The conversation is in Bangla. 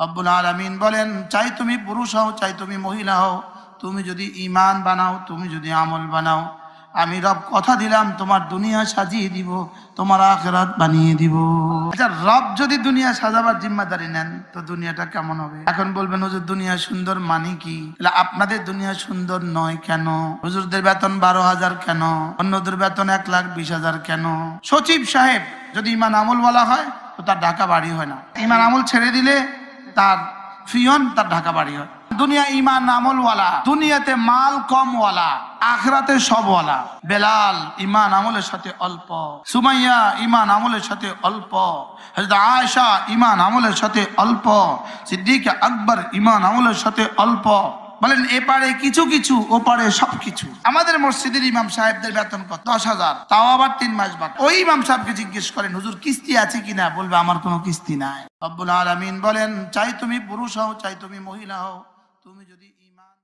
রব্বুল আলামিন বলেন, চাই তুমি পুরুষ হও চাই তুমি মহিলা হও, তুমি যদি ঈমান বানাও, তুমি যদি আমল বানাও, আমি রব কথা দিলাম তোমার দুনিয়া সাজিয়ে দিব, তোমার আখিরাত বানিয়ে দিব। আচ্ছা, রব যদি দুনিয়া সাজাবার জিম্মাদারি নেন তো দুনিয়াটা কেমন হবে? এখন বলবেন হুজুর দুনিয়া সুন্দর মানে কি? আপনাদের দুনিয়া সুন্দর নয় কেন? হুজুরদের বেতন 12,000 কেন? অন্যদের বেতন 1,20,000 কেন? সচিব সাহেব যদি ঈমান আমলওয়ালা হয় তো তার ঢাকা বাড়ি হয় না, ঈমান আমল ছেড়ে দিলে তার ফিয়ন তার ঢাকা বাড়ি হয়। দুনিয়া ঈমান আমলওয়ালা, দুনিয়াতে মাল কমওয়ালা, আখিরাতে সবওয়ালা। বেলাল ঈমান আমলের সাথে অল্প, সুমাইয়া ঈমান আমলের সাথে অল্প, হযরত আয়েশা ঈমান আমলের সাথে অল্প, সিদ্দিক আকবর ঈমান আমলের সাথে অল্প। বলেন এপারে কিছু কিছু, ওপারে সবকিছু। আমাদের মসজিদের ইমাম সাহেবদের বেতন কত? 10,000, তাও আবার 3 মাস বাকি। ওই ইমাম সাহেবকে জিজ্ঞেস করেন হুজুর কিস্তি আছে কিনা, বলবে আমার কোনো কিস্তি নাই। রব্বুল আলামিন বলেন, চাই তুমি পুরুষ হও চাই তুমি মহিলা হও, তুমি যদি ঈমান